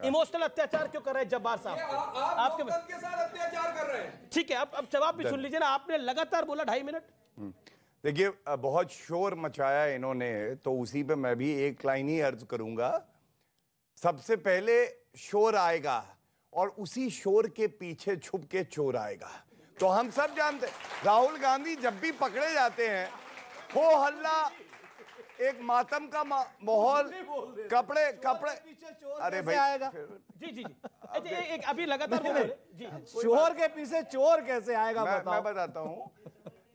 Emotional अत्याचार क्यों कर रहे हैं जब्बार साहब? आपके के साथ अत्याचार कर रहे हैं। ठीक है, अब जवाब भी सुन लीजिए ना, आपने लगातार बोला 2.5 मिनट। देखिए, बहुत शोर मचाया इन्होंने, तो उसी पे मैं भी एक लाइन ही अर्ज करूंगा। सबसे पहले शोर आएगा और उसी शोर के पीछे छुप के चोर आएगा। तो हम सब जानते हैं राहुल गांधी जब भी पकड़े जाते हैं, हो हल्ला, एक मातम का माहौल, कपड़े अरे भाई आएगा। जी एक अभी लगातार बोल रहे जी, शोर के पीछे चोर कैसे आएगा? मैं बताता हूँ।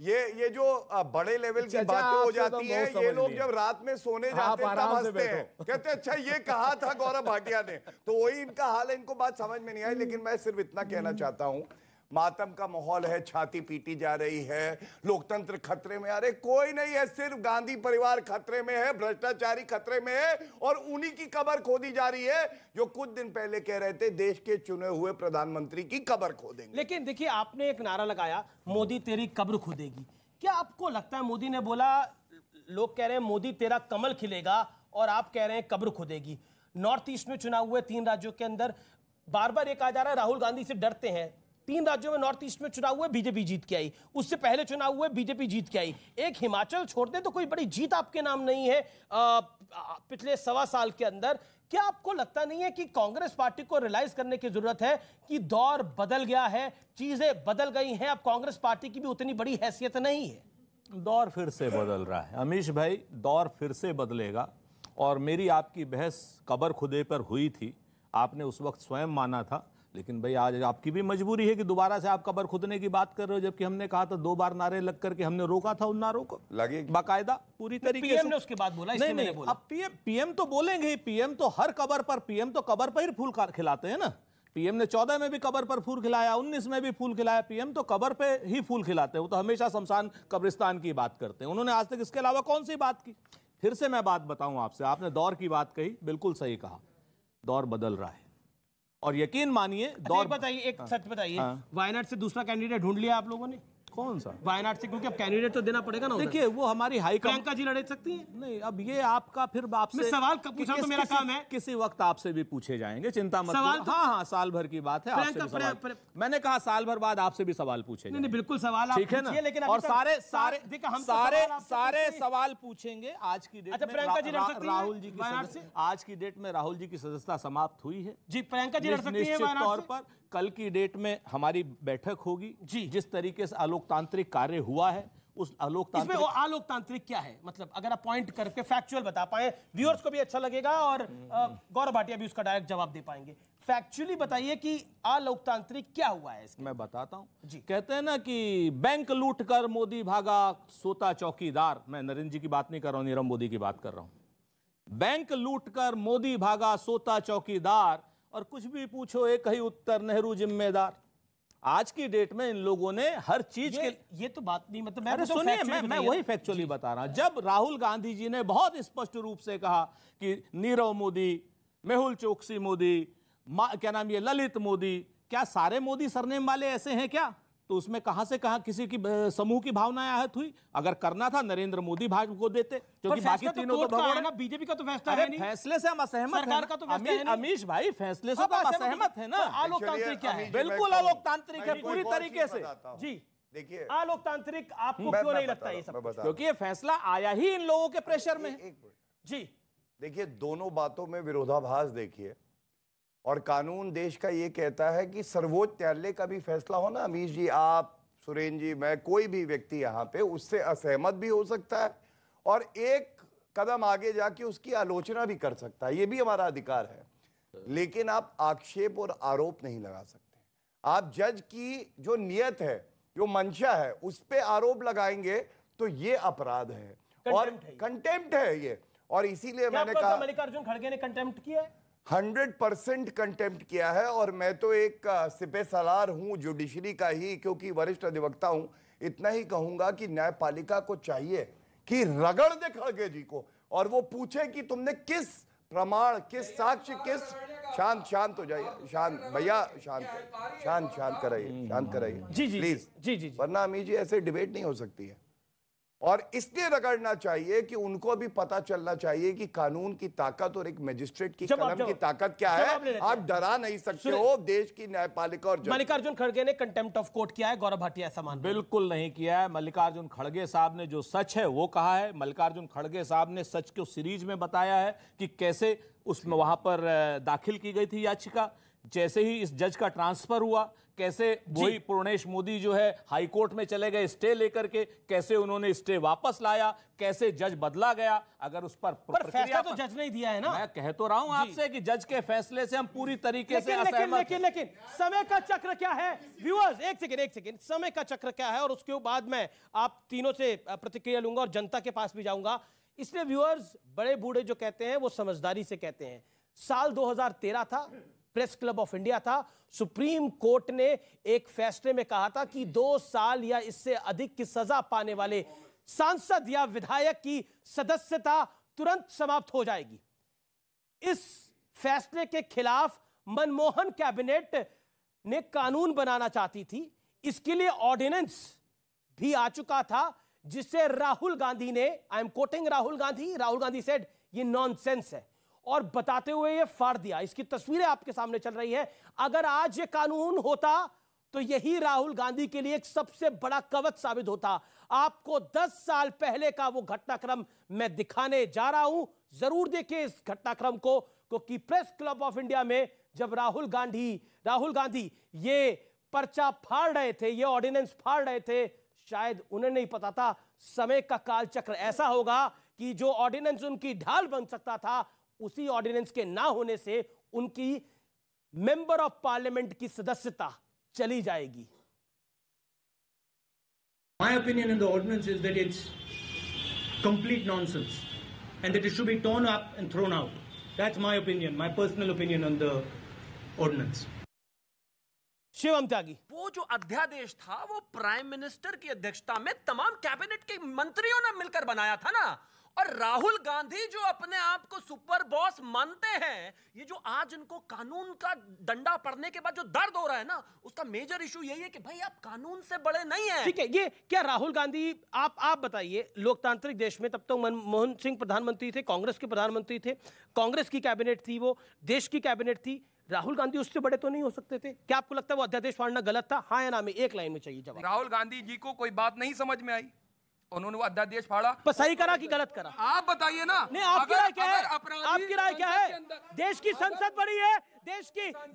ये जो बड़े लेवल की बातें हो जाती हैं, ये लोग जब रात में सोने जाते हैं तब हंसते हैं, कहते हैं अच्छा ये कहा था गौरव भाटिया ने। तो वही इनका हाल है, इनको बात समझ में नहीं आई। लेकिन मैं सिर्फ इतना कहना चाहता हूँ, मातम का माहौल है, छाती पीटी जा रही है, लोकतंत्र खतरे में। अरे कोई नहीं है, सिर्फ गांधी परिवार खतरे में है, भ्रष्टाचारी खतरे में है, और उन्हीं की कब्र खोदी जा रही है जो कुछ दिन पहले कह रहे थे देश के चुने हुए प्रधानमंत्री की कब्र खोदेंगे। लेकिन देखिए, आपने एक नारा लगाया, मोदी तेरी कब्र खोदेगी। क्या आपको लगता है, मोदी ने बोला, लोग कह रहे हैं मोदी तेरा कमल खिलेगा, और आप कह रहे हैं कब्र खोदेगी। नॉर्थ ईस्ट में चुनाव हुए 3 राज्यों के अंदर, बार बार ये कहा जा रहा है राहुल गांधी से डरते हैं। 3 राज्यों में नॉर्थ ईस्ट में चुनाव हुए, बीजेपी जीत के आई। उससे पहले चुनाव हुए, बीजेपी जीत के आई। एक हिमाचल छोड़ दे तो कोई बड़ी जीत आपके नाम नहीं है पिछले 1.25 साल के अंदर। क्या आपको लगता नहीं है कि कांग्रेस पार्टी को रियलाइज करने की जरूरत है कि दौर बदल गया है, चीजें बदल गई हैं, अब कांग्रेस पार्टी की भी उतनी बड़ी हैसियत नहीं है? दौर फिर से बदल रहा है अमीश भाई, दौर फिर से बदलेगा। और मेरी आपकी बहस कब्र खुदे पर हुई थी, आपने उस वक्त स्वयं माना था। लेकिन भाई आज आपकी भी मजबूरी है कि दोबारा से आप कब्र खुदने की बात कर रहे हो, जबकि हमने कहा था 2 बार नारे लग करके हमने रोका था उन नारों को लगे बाकायदा पूरी तरीके से। पीएम ने उसके बाद बोला, इसलिए मैंने बोला। अब पीएम तो बोलेंगे ही, पीएम तो हर कब्र पर, पीएम तो कब्र पर ही फूल खिलाते हैं ना। पीएम ने 14 में भी कब्र पर फूल खिलाया, 19 में भी फूल खिलाया। पीएम तो कब्र पे ही फूल खिलाते हैं, वो तो हमेशा शमशान कब्रिस्तान की बात करते हैं। उन्होंने आज तक इसके अलावा कौन सी बात की? फिर से मैं बात बताऊं आपसे, आपने दौर की बात कही, बिल्कुल सही कहा, दौर बदल रहा है। और यकीन मानिए दौर बताइए, एक सच बताइए, वायनाड से दूसरा कैंडिडेट ढूंढ लिया आप लोगों ने? कौन सा वायनाड से? क्योंकि अब कैंडिडेट तो देना पड़ेगा ना। देखिए, वो हमारी हाई प्रियंका जी लड़ सकती हैं? नहीं, अब ये आपका फिर आपसे सवाल पूछा तो मेरा काम है। किसी वक्त आपसे भी पूछे जाएंगे, चिंता मत सवाल करो। हाँ, साल भर की बात है, आपसे भी सवाल। मैंने कहा साल भर बाद आपसे भी सवाल पूछे जाएंगे। नहीं, बिल्कुल सवाल ठीक है ना। लेकिन और सारे सवाल पूछेंगे। आज की डेट में राहुल जी की, आज की डेट में राहुल जी की सदस्यता समाप्त हुई है जी। प्रियंका जी लड़ सकती है निश्चित तौर पर। कल की डेट में हमारी बैठक होगी जी। जिस तरीके से अलोकतांत्रिक कार्य हुआ है, उस अलोकतांत्रिक क्या है, मतलब अगर आप पॉइंट करके फैक्चुअल बता पाए, व्यूअर्स को भी अच्छा लगेगा और गौरव भाटिया भी उसका डायरेक्ट जवाब दे पाएंगे। फैक्चुअली बताइए कि अलोकतांत्रिक क्या हुआ है इसके? मैं बताता हूं जी। कहते हैं ना कि बैंक लूट कर मोदी भागा, सोता चौकीदार। मैं नरेंद्र जी की बात नहीं कर रहा हूं, नीरव मोदी की बात कर रहा हूं। बैंक लूट कर मोदी भागा, सोता चौकीदार, और कुछ भी पूछो एक ही उत्तर, नेहरू जिम्मेदार। आज की डेट में इन लोगों ने हर चीज के ये तो बात नहीं, मतलब मैं सुनिए, मैं वही फैक्चुअली बता रहा हूं। जब राहुल गांधी जी ने बहुत स्पष्ट रूप से कहा कि नीरव मोदी, मेहुल चोकसी मोदी, क्या नाम ये ललित मोदी, क्या सारे मोदी सरनेम वाले ऐसे हैं क्या? तो उसमें कहां से कहां किसी की समूह की भावनाएं आहत हुई? अगर करना था नरेंद्र मोदी भाग को देते, क्योंकि बाकी तीनों तो भगवान ना, बीजेपी का तो फैसला है नहीं। फैसले से हम असहमत हैं। अमीश भाई, फैसले से तो हम असहमत है ना। अलोकतांत्रिक क्या है? बिल्कुल अलोकतांत्रिक है पूरी तरीके से जी। देखिए, अलोकतांत्रिक आपको क्यों नहीं लगता ये सब? क्योंकि ये फैसला आया ही इन लोगों के प्रेशर में जी। देखिए, दोनों बातों में विरोधाभास देखिए। और कानून देश का ये कहता है कि सर्वोच्च न्यायालय का भी फैसला हो ना, अमीश जी, आप, सुरेंद्र जी, मैं, कोई भी व्यक्ति यहाँ पे उससे असहमत भी हो सकता है और एक कदम आगे जाके उसकी आलोचना भी कर सकता है। ये भी हमारा अधिकार है। लेकिन आप आक्षेप और आरोप नहीं लगा सकते। आप जज की जो नियत है, जो मंशा है, उस पे आरोप लगाएंगे तो ये अपराध है और कंटेम्प्ट है ये। और इसीलिए मैंने कहा, मल्लिकार्जुन खड़गे ने कंटेम्प्ट किया है, 100% कंटेम्प्ट किया है। और मैं तो एक सिपह सलार हूं जुडिशरी का ही, क्योंकि वरिष्ठ अधिवक्ता हूं। इतना ही कहूंगा कि न्यायपालिका को चाहिए कि रगड़ दे खड़गे जी को और वो पूछे कि तुमने किस प्रमाण, किस साक्ष्य, किस शांत हो जाइए, शांत भैया, शांत कराइए, शांत कराइए जी जी प्लीज जी जी। वरना अमीश जी ऐसे डिबेट नहीं हो सकती है। और इसलिए रगड़ना चाहिए कि उनको भी पता चलना चाहिए कि कानून की ताकत और एक मजिस्ट्रेट की कलम की ताकत क्या है। आप डरा नहीं सकते हो देश की न्यायपालिका और मल्लिकार्जुन खड़गे ने कंटेम्प्ट ऑफ कोर्ट किया है, गौरव भाटिया ऐसा मान रहे हैं? बिल्कुल नहीं किया है। मल्लिकार्जुन खड़गे साहब ने जो सच है वो कहा है। मल्लिकार्जुन खड़गे साहब ने सच को सीरीज में बताया है कि कैसे उसमें वहां पर दाखिल की गई थी याचिका, जैसे ही इस जज का ट्रांसफर हुआ कैसे वही पूर्णेश मोदी जो है हाई कोर्ट में चले गए स्टे लेकर के, कैसे उन्होंने स्टे वापस लाया, कैसे जज बदला गया। अगर उस पर फैसला तो जज ने दिया है ना। मैं कह तो रहा हूं आपसे कि जज के फैसले से हम पूरी तरीके से असहमत हैं। लेकिन समय का चक्र क्या है व्यूअर्स? एक सेकंड, समय का चक्र क्या है, और उसके बाद मैं आप तीनों से प्रतिक्रिया लूंगा और जनता के पास भी जाऊंगा। इसलिए व्यूअर्स, बड़े बूढ़े जो कहते हैं वो समझदारी से कहते हैं। साल 2013 था, प्रेस क्लब ऑफ इंडिया था, सुप्रीम कोर्ट ने एक फैसले में कहा था कि 2 साल या इससे अधिक की सजा पाने वाले सांसद या विधायक की सदस्यता तुरंत समाप्त हो जाएगी। इस फैसले के खिलाफ मनमोहन कैबिनेट ने कानून बनाना चाहती थी। इसके लिए ऑर्डिनेंस भी आ चुका था, जिसे राहुल गांधी ने, I am quoting Rahul Gandhi said ये नॉनसेंस है, और बताते हुए ये फाड़ दिया। इसकी तस्वीरें आपके सामने चल रही है। अगर आज ये कानून होता तो यही राहुल गांधी के लिए एक सबसे बड़ा कवच साबित होता। आपको 10 साल पहले का वो घटनाक्रम मैं दिखाने जा रहा हूं, जरूर देखिए इस घटनाक्रम को, क्योंकि प्रेस क्लब ऑफ इंडिया में जब राहुल गांधी ये पर्चा फाड़ रहे थे, ये ऑर्डिनेंस फाड़ रहे थे, शायद उन्हें नहीं पता था समय का कालचक्र ऐसा होगा कि जो ऑर्डिनेंस उनकी ढाल बन सकता था, उसी ऑर्डिनेंस के ना होने से उनकी मेंबर ऑफ पार्लियामेंट की सदस्यता चली जाएगी। My opinion on the ordinance is that it's complete nonsense and that it should be torn up and thrown out. That's my opinion, my personal opinion on the ordinance. Shivam त्यागी, वो जो अध्यादेश था वो prime minister की अध्यक्षता में तमाम cabinet के मंत्रियों ने मिलकर बनाया था ना। और राहुल गांधी जो अपने आप को सुपर बॉस मानते हैं, ये जो आज इनको कानून का डंडा पड़ने के बाद जो दर्द हो रहा है ना, उसका मेजर इशू यही है कि भाई आप कानून से बड़े नहीं हैं। ठीक है, ये क्या राहुल गांधी, आप बताइए, लोकतांत्रिक देश में तब तो मनमोहन सिंह प्रधानमंत्री थे, कांग्रेस के प्रधानमंत्री थे, कांग्रेस की कैबिनेट थी, वो देश की कैबिनेट थी, राहुल गांधी उससे बड़े तो नहीं हो सकते थे? क्या आपको लगता है वो अध्यादेश फाड़ना गलत था? हाँ या ना में एक लाइन में चाहिए जवाब। राहुल गांधी जी को कोई बात नहीं समझ में आई, उन्होंने वो अध्यादेश फाड़ा। पर सही करा कि गलत करा? आप बताइए ना। नहीं, आपकी राय क्या है? आपकी राय क्या है? देश की संसद बड़ी है,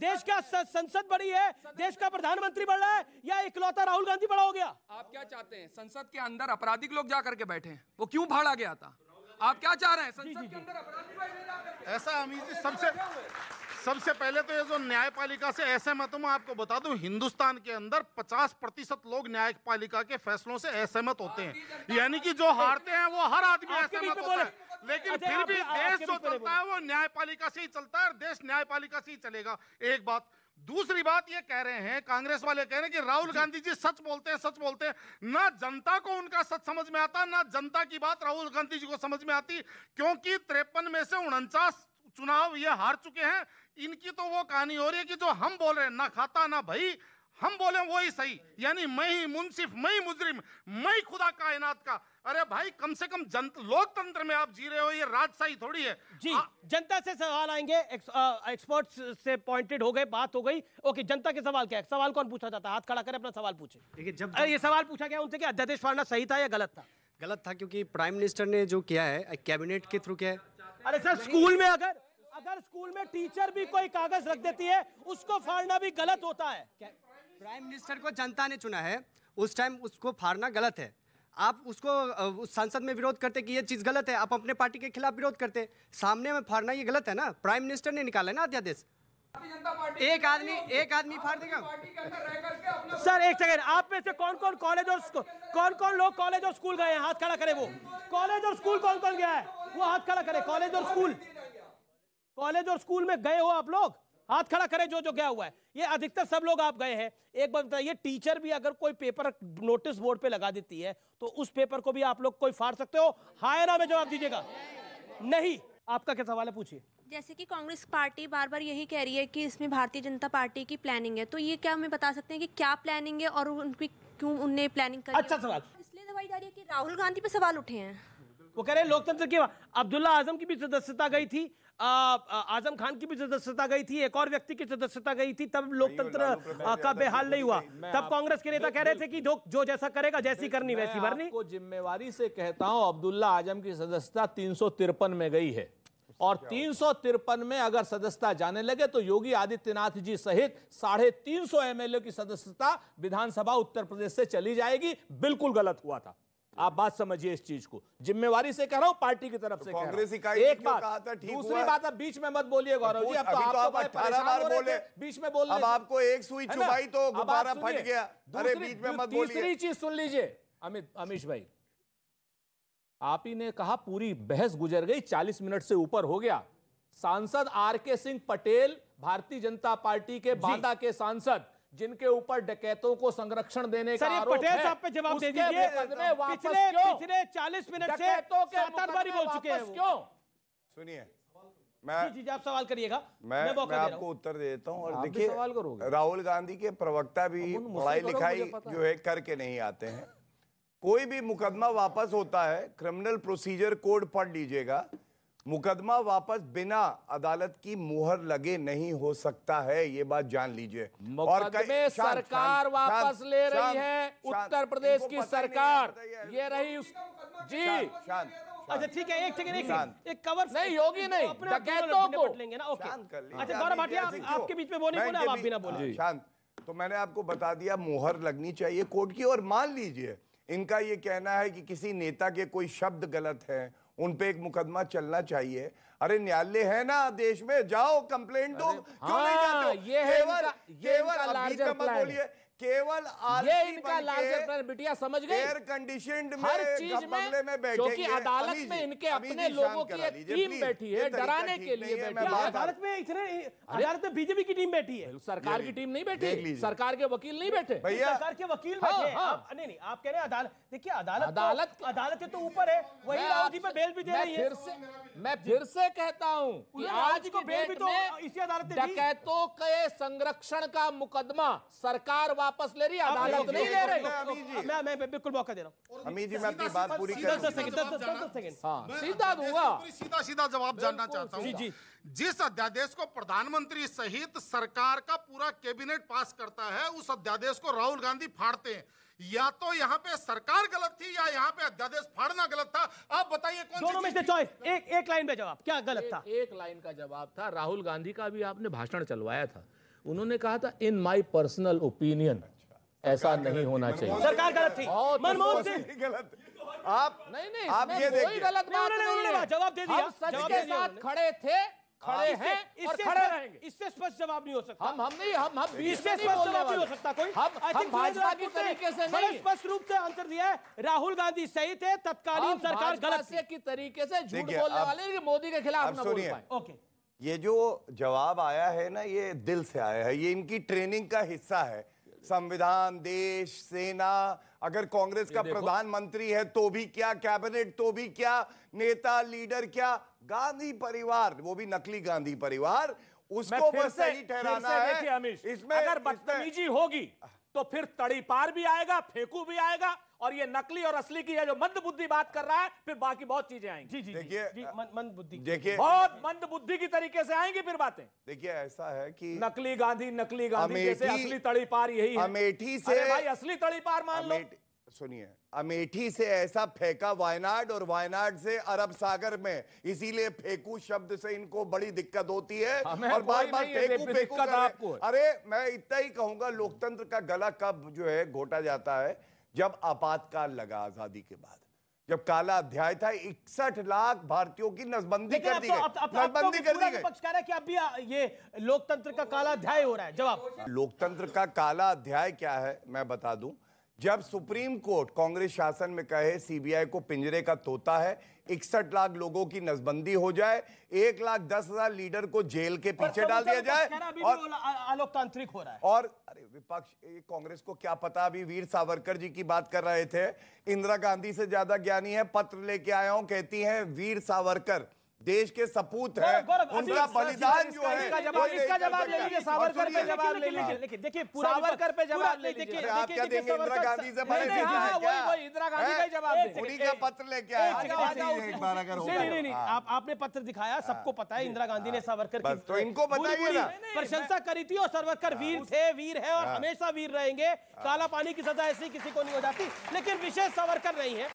देश का संसद बड़ी है, देश का प्रधानमंत्री बड़ा है, या इकलौता राहुल गांधी बड़ा हो गया? आप क्या चाहते हैं? संसद के अंदर अपराधिक लोग जा करके बैठे हैं, वो क्यों फाड़ा गया था? आप क्या चाह रहे हैं? संसद के अंदर अपराधी बैठे जाकर? ऐसा अमीर जी, सबसे पहले तो ये जो न्यायपालिका से असहमत हूं, मैं आपको बता दूं, हिंदुस्तान के अंदर 50% लोग न्यायपालिका के फैसलों से असहमत होते हैं। यानी कि जो हारते हैं वो हर आदमी असहमत होता है, लेकिन फिर भी देश जो चलता है वो न्यायपालिका से ही चलता है और देश न्यायपालिका से ही चलेगा। एक बात। दूसरी बात ये कह रहे हैं, कांग्रेस वाले कह रहे हैं कि राहुल गांधी जी सच बोलते हैं। ना जनता को उनका सच समझ में आता, ना जनता की बात राहुल गांधी जी को समझ में आती, क्योंकि 53 में से 49 चुनाव ये हार चुके हैं। इनकी तो वो कहानी हो रही है कि जो हम बोल रहे हैं, ना खाता ना भाई, हम बोले वो ही सही, यानी मैं ही मुंसिफ, मैं ही मुजरिम, मैं ही खुदा कायनात का। अरे भाई, कम से कम लोकतंत्र में आप जी रहे हो, ये राजशाही थोड़ी है जी। जनता से सवाल आएंगे, एक्सपर्ट्स से पॉइंटेड हो गए, बात हो गई। ओके, जनता के सवाल क्या है? सवाल कौन पूछा जाता है? हाथ खड़ा करें, अपना सवाल पूछे। देखिए, जब ये सवाल पूछा गया उनसे कि अध्यादेश फाड़ना सही था या गलत था? गलत था, क्योंकि प्राइम मिनिस्टर ने जो किया है कैबिनेट के थ्रू किया है। अरे सर, स्कूल में अगर स्कूल में टीचर भी कोई कागज रख देती है, उसको फाड़ना भी गलत होता है। प्राइम मिनिस्टर को जनता ने चुना है, उस टाइम उसको फाड़ना गलत है। आप उसको उस संसद में विरोध करते कि ये चीज गलत है, आप अपने पार्टी के खिलाफ विरोध करते, सामने में फाड़ना ये गलत है ना। प्राइम मिनिस्टर ने निकाला ना अध्यादेश, एक आदमी फाड़ देगा। सर एक सेकंड, आप में से कौन कौन लोग कॉलेज और स्कूल गए हैं? हाथ खड़ा करे। वो कॉलेज और स्कूल कौन कौन गया है? वो हाथ खड़ा करे। कॉलेज और स्कूल में गए हो आप लोग? हाथ खड़ा करें जो गया हुआ है। ये अधिकतर सब लोग आप गए हैं। एक बात बताइए, टीचर भी अगर कोई पेपर नोटिस बोर्ड पे लगा देती है तो उस पेपर को भी आप लोग कोई फाड़ सकते हो? हाँ या ना में जवाब दीजिएगा। नहीं। आपका क्या सवाल है, पूछिए। जैसे कि कांग्रेस पार्टी बार बार यही कह रही है कि इसमें भारतीय जनता पार्टी की प्लानिंग है, तो ये क्या हमें बता सकते हैं कि क्या प्लानिंग है और उनकी क्यों उनने प्लानिंग करी? अच्छा सवाल। इसलिए बताई जा रही है कि राहुल गांधी पे सवाल उठे हैं। वो कह रहे हैं लोकतंत्र की, अब्दुल्ला आजम की भी सदस्यता गई थी, आजम खान की भी सदस्यता गई थी, एक और व्यक्ति की सदस्यता गई थी, तब लोकतंत्र का बेहाल नहीं हुआ। तब कांग्रेस के नेता कह रहे थे कि जो जैसा करेगा, जैसी करनी वैसी भरनी। आपको जिम्मेवारी से कहता हूं, अब्दुल्ला आजम की सदस्यता 353 में गई है, और 353 में अगर सदस्यता जाने लगे तो योगी आदित्यनाथ जी सहित 350 एमएलए की सदस्यता विधानसभा उत्तर प्रदेश से चली जाएगी। बिल्कुल गलत हुआ था, आप बात समझिए इस चीज को, जिम्मेवारी से कह रहा हूं, पार्टी की तरफ से कह कांग्रेस रहा इकाई हूं। ने एक क्यों बात, कहा था ठीक हुआ दूसरी है? बात, अब बीच में मत बोलिए गौरव जी, अब तो अभी आप आप बड़े 18 परेशान बार हो रहे बोले, थे बीच में बोलने अब से। आपको एक सुई है ना? चुभाई तो अब आप गुब्बारा सुनिए, फट गया। अरे बीच में मत बोलिए। तीसरी चीज सुन लीजिए अमीश भाई, आप ही ने कहा पूरी बहस गुजर गई, 40 मिनट से ऊपर हो गया। सांसद आर.के. सिंह पटेल, भारतीय जनता पार्टी के बांदा के सांसद, जिनके ऊपर डकैतों को संरक्षण देने का आरोप है, पटेल साहब पे जवाब दे दीजिए। पिछले 40 मिनट से 7-8 बार बोल चुके हैं। क्यों? सुनिए, मैं जी आप सवाल करिएगा, मैं आपको उत्तर देता हूं। और देखिए, राहुल गांधी के प्रवक्ता भी पढ़ाई लिखाई जो है करके नहीं आते हैं। कोई भी मुकदमा वापस होता है, क्रिमिनल प्रोसीजर कोड पढ़ लीजिएगा, मुकदमा वापस बिना अदालत की मुहर लगे नहीं हो सकता है, ये बात जान लीजिए। मुकदमे सरकार वापस ले रही है, उत्तर प्रदेश की सरकार, ये रही उस जी। अच्छा ठीक है, एक सेकंड, एक कवर नहीं, योगी नहीं, डकैतों को लेंगे ना। ओके, अच्छा गौरव भाटिया, आपके बीच में वो नहीं बोले, अब आप भी ना बोले। शांत। तो मैंने आपको बता दिया, मुहर लगनी चाहिए कोर्ट की। और मान लीजिए इनका ये कहना है कि किसी नेता के कोई शब्द गलत है, उन पे एक मुकदमा चलना चाहिए। अरे न्यायालय है ना देश में, जाओ कंप्लेंट दो। क्यों नहीं जाते हो? केवल अभी का मत बोलिए, केवल ये इनका लार्जर प्लान। बिटिया समझ गई, एयर कंडीशनड हर चीज बंगले में बैठेंगे, क्योंकि अदालत में इनके अपने लोगों की एक टीम बैठी है, डराने के लिए बैठी है। अदालत में बीजेपी की टीम बैठी है, सरकार की टीम नहीं बैठी, सरकार के वकील नहीं बैठे भैया, सरकार के वकील बैठे हैं। नहीं, आप कह रहे हैं अदालत। देखिए अदालत के तो ऊपर है, वही राहुल जी पे बेल भी दे रही है। मैं फिर से कहता हूं कि आज को बेल भी तो इसी अदालत ने दी। डकैतों के संरक्षण का मुकदमा सरकार वापस ले रही है, अदालत नहीं ले रही। मैं बिल्कुल मौका दे रहा हूं। अमीर जी, मैं अपनी बात पूरी कर 10 सेकंड। हाँ, सीधा दूंगा, सीधा जवाब जानना चाहता हूं। जी। जिस अध्यादेश को प्रधानमंत्री सहित सरकार का पूरा कैबिनेट पास करता है, उस अध्यादेश को राहुल गांधी फाड़ते हैं। या तो यहाँ पे सरकार गलत थी या यहाँ पे अध्यादेश फाड़ना गलत था। आप बताइए कौन सी दोनों में से चॉइस, एक लाइन में जवाब, क्या गलत था? एक लाइन का जवाब था। राहुल गांधी का भी आपने भाषण चलवाया था, उन्होंने कहा था इन माय पर्सनल ओपिनियन ऐसा नहीं होना चाहिए। सरकार गलत थी, मनमोहन सिंह गलत। आप नहीं, आप ये देखिए, गलत बात नहीं है। जवाब दे दिया, सच के साथ खड़े थे, खड़े हैं और खड़े रहेंगे। इससे स्पष्ट जवाब नहीं हो सकता। हम इससे स्पष्ट जवाब नहीं हो सकता कोई। हम भाजपा की तरीके से नहीं, स्पष्ट रूप से आंसर दिया है, राहुल गांधी सही थे, तत्कालीन सरकार गलत थी। की तरीके से झूठ बोलने वाले कि मोदी के खिलाफ न बोल पाए। ओके, ये जो जवाब आया है ना, ये दिल से आया है, ये इनकी ट्रेनिंग का हिस्सा है। संविधान, देश, सेना, अगर कांग्रेस का प्रधानमंत्री है तो भी क्या, कैबिनेट तो भी क्या, नेता लीडर क्या, गांधी परिवार, वो भी नकली गांधी परिवार, उसको बस सही ठहराना है। इसमें अगर बदतमीजी होगी तो फिर तड़ी पार भी आएगा, फेंकू भी आएगा, और ये नकली और असली की है जो मंद बुद्धि बात कर रहा है, फिर बाकी बहुत चीजें आएंगी। जी देखिए, मंद बुद्धि, देखिए बहुत मंद बुद्धि की तरीके से आएंगी फिर बातें। देखिए, ऐसा है कि नकली गांधी जैसे असली तड़ी पार यही है। अमेठी से, अरे भाई असली तड़ी पार मान लो। सुनिए, अमेठी से ऐसा फेंका वायनाड, और वायनाड से अरब सागर में, इसीलिए फेंकू शब्द से इनको बड़ी दिक्कत होती है और बार बार फेंकू आपको। अरे मैं इतना ही कहूंगा, लोकतंत्र का गला कब जो है घोटा जाता है, जब आपातकाल लगा आजादी के बाद, जब काला अध्याय था, 61 लाख भारतीयों की नसबंदी कर दी गई। नसबंदी कर दी गई। पक्ष कह रहा है कि अब भी ये लोकतंत्र का काला अध्याय हो रहा है। जवाब, लोकतंत्र का काला अध्याय क्या है मैं बता दूं। जब सुप्रीम कोर्ट कांग्रेस शासन में कहे सीबीआई को पिंजरे का तोता है, 61 लाख लोगों की नसबंदी हो जाए, 1,10,000 लीडर को जेल के पीछे डाल दिया जाए, और अलोकतांत्रिक हो रहा है। और अरे विपक्ष, कांग्रेस को क्या पता, अभी वीर सावरकर जी की बात कर रहे थे, इंदिरा गांधी से ज्यादा ज्ञानी है, पत्र लेके आया हूं, कहती हैं वीर सावरकर देश के सपूत है, उनका बलिदान जो है। इसका जवाब ले लीजिए, सावरकर पे जवाब ले लीजिए। देखिए सावरकर पे जवाब ले लीजिए। आप क्या देंगे? इंदिरा गांधी से बड़े वही इंदिरा गांधी का जवाब दें। उन्हीं का पत्र लेके आया एक बार अगर होगा। नहीं, आपने पत्र दिखाया, सबको पता है इंदिरा गांधी ने सावरकर की तो इनको बताइए ना। प्रशंसा करी थी और सावरकर वीर थे, वीर है और हमेशा वीर रहेंगे। काला पानी की सजा ऐसी किसी को नहीं हो जाती। लेकिन विशेष सावरकर नहीं है,